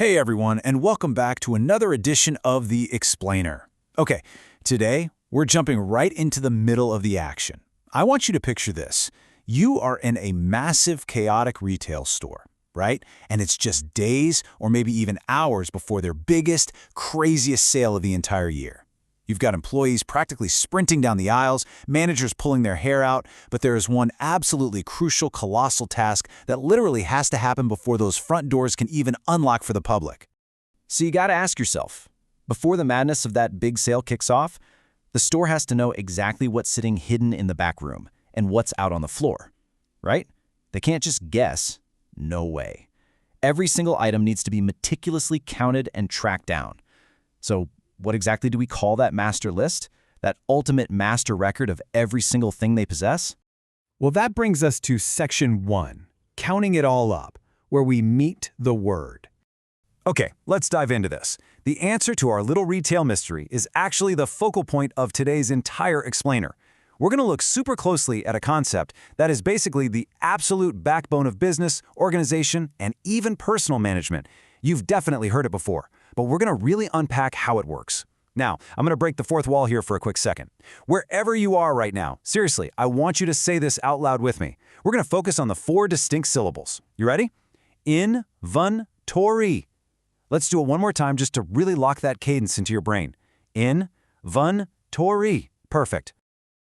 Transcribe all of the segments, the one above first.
Hey everyone, and welcome back to another edition of The Explainer. Okay, today we're jumping right into the middle of the action. I want you to picture this. You are in a massive, chaotic retail store, right? And it's just days or maybe even hours before their biggest, craziest sale of the entire year. You've got employees practically sprinting down the aisles, managers pulling their hair out, but there is one absolutely crucial, colossal task that literally has to happen before those front doors can even unlock for the public. So you gotta ask yourself, before the madness of that big sale kicks off, the store has to know exactly what's sitting hidden in the back room and what's out on the floor, right? They can't just guess. No way. Every single item needs to be meticulously counted and tracked down. So what exactly do we call that master list? That ultimate master record of every single thing they possess? Well, that brings us to section 1, counting it all up, where we meet the word. Okay, let's dive into this. The answer to our little retail mystery is actually the focal point of today's entire explainer. We're going to look super closely at a concept that is basically the absolute backbone of business, organization, and even personal management. You've definitely heard it before, but we're going to really unpack how it works. Now, I'm going to break the fourth wall here for a quick second. Wherever you are right now, seriously, I want you to say this out loud with me. We're going to focus on the 4 distinct syllables. You ready? Inventory. Let's do it one more time just to really lock that cadence into your brain. Inventory. Perfect.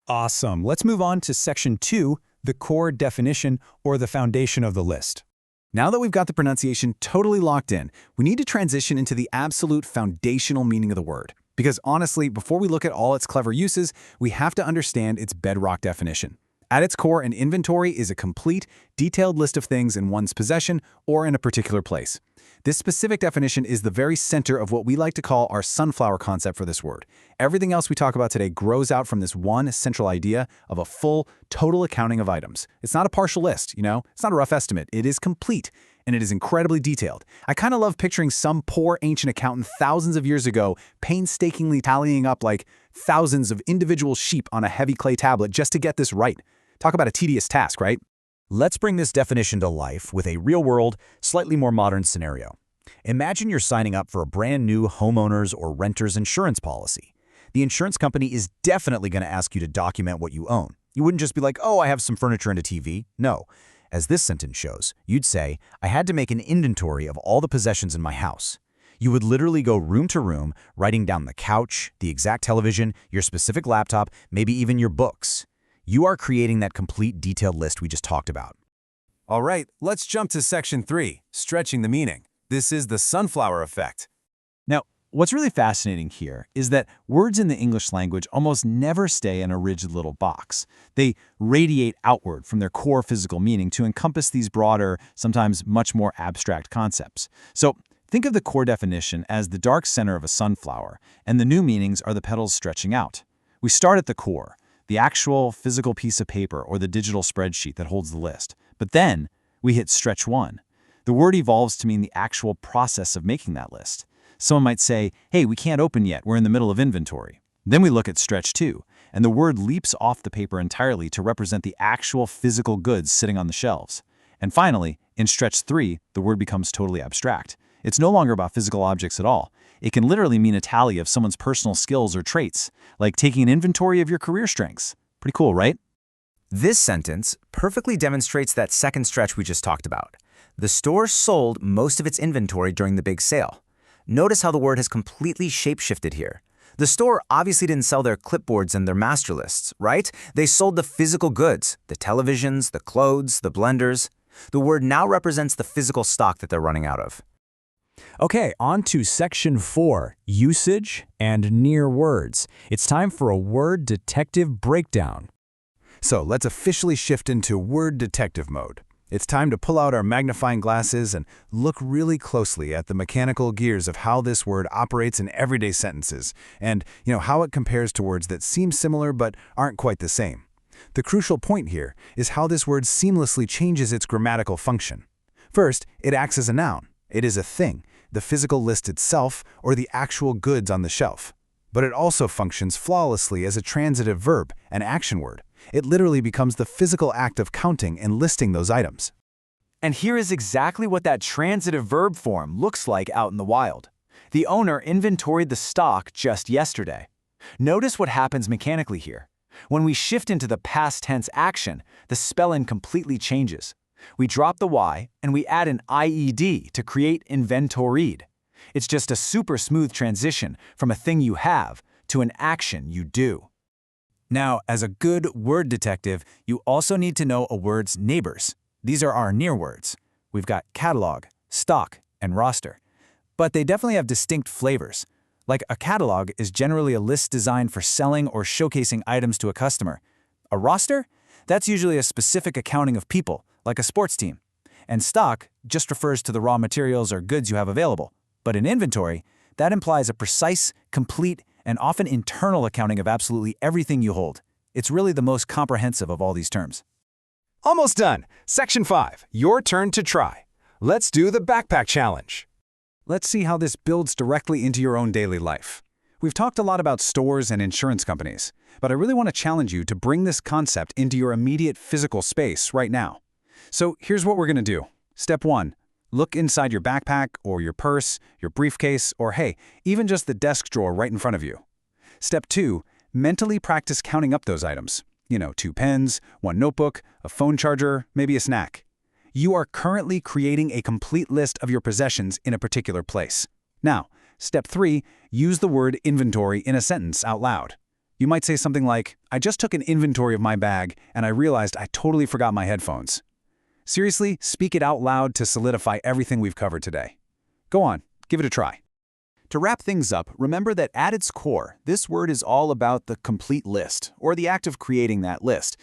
Awesome. Let's move on to section 2, the core definition or the foundation of the list. Now that we've got the pronunciation totally locked in, we need to transition into the absolute foundational meaning of the word. Because honestly, before we look at all its clever uses, we have to understand its bedrock definition. At its core, an inventory is a complete, detailed list of things in one's possession or in a particular place. This specific definition is the very center of what we like to call our sunflower concept for this word. Everything else we talk about today grows out from this one central idea of a full, total accounting of items. It's not a partial list, It's not a rough estimate. It is complete, and it is incredibly detailed. I kind of love picturing some poor ancient accountant thousands of years ago painstakingly tallying up like thousands of individual sheep on a heavy clay tablet just to get this right. Talk about a tedious task, right? Let's bring this definition to life with a real-world, slightly more modern scenario. Imagine you're signing up for a brand new homeowners or renters insurance policy. The insurance company is definitely going to ask you to document what you own. You wouldn't just be like, oh, I have some furniture and a TV. No. As this sentence shows, you'd say, I had to make an inventory of all the possessions in my house. You would literally go room to room, writing down the couch, the exact television, your specific laptop, maybe even your books. You are creating that complete detailed list we just talked about. All right, let's jump to section 3, stretching the meaning. This is the sunflower effect. Now, what's really fascinating here is that words in the English language almost never stay in a rigid little box. They radiate outward from their core physical meaning to encompass these broader, sometimes much more abstract concepts. So think of the core definition as the dark center of a sunflower, and the new meanings are the petals stretching out. We start at the core, the actual physical piece of paper or the digital spreadsheet that holds the list. But then we hit stretch 1. The word evolves to mean the actual process of making that list. Someone might say, hey, we can't open yet, we're in the middle of inventory. Then we look at stretch 2, and the word leaps off the paper entirely to represent the actual physical goods sitting on the shelves. And finally, in stretch 3, the word becomes totally abstract. It's no longer about physical objects at all. It can literally mean a tally of someone's personal skills or traits, like taking an inventory of your career strengths. Pretty cool, right? This sentence perfectly demonstrates that second stretch we just talked about. The store sold most of its inventory during the big sale. Notice how the word has completely shape-shifted here. The store obviously didn't sell their clipboards and their master lists, right? They sold the physical goods, the televisions, the clothes, the blenders. The word now represents the physical stock that they're running out of. Okay, on to section 4, usage and near words. It's time for a word detective breakdown. So let's officially shift into word detective mode. It's time to pull out our magnifying glasses and look really closely at the mechanical gears of how this word operates in everyday sentences and, how it compares to words that seem similar but aren't quite the same. The crucial point here is how this word seamlessly changes its grammatical function. First, it acts as a noun. It is a thing, the physical list itself or the actual goods on the shelf. But it also functions flawlessly as a transitive verb, an action word. It literally becomes the physical act of counting and listing those items. And here is exactly what that transitive verb form looks like out in the wild. The owner inventoried the stock just yesterday. Notice what happens mechanically here. When we shift into the past tense action, the spelling completely changes. We drop the Y and we add an IED to create inventoried. It's just a super smooth transition from a thing you have to an action you do. Now, as a good word detective, you also need to know a word's neighbors. These are our near words. We've got catalog, stock, and roster. But they definitely have distinct flavors. Like a catalog is generally a list designed for selling or showcasing items to a customer. A roster? That's usually a specific accounting of people, like a sports team. And stock just refers to the raw materials or goods you have available. But in inventory, that implies a precise, complete, and often internal accounting of absolutely everything you hold. It's really the most comprehensive of all these terms. Almost done. Section 5. Your turn to try. Let's do the backpack challenge. Let's see how this builds directly into your own daily life. We've talked a lot about stores and insurance companies, but I really want to challenge you to bring this concept into your immediate physical space right now. So here's what we're going to do. Step 1. Look inside your backpack or your purse, your briefcase, or hey, even just the desk drawer right in front of you. Step 2. Mentally practice counting up those items. 2 pens, 1 notebook, a phone charger, maybe a snack. You are currently creating a complete list of your possessions in a particular place. Now, step 3, use the word inventory in a sentence out loud. You might say something like, I just took an inventory of my bag and I realized I totally forgot my headphones. Seriously, speak it out loud to solidify everything we've covered today. Go on, give it a try. To wrap things up, remember that at its core, this word is all about the complete list, or the act of creating that list.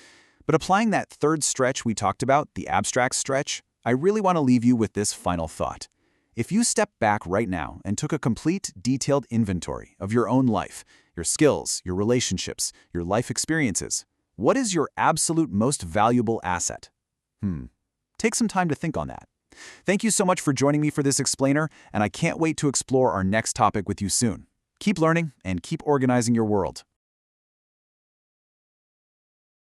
But applying that third stretch we talked about, the abstract stretch, I really want to leave you with this final thought. If you step back right now and took a complete, detailed inventory of your own life, your skills, your relationships, your life experiences, what is your absolute most valuable asset? Take some time to think on that. Thank you so much for joining me for this explainer, and I can't wait to explore our next topic with you soon. Keep learning and keep organizing your world.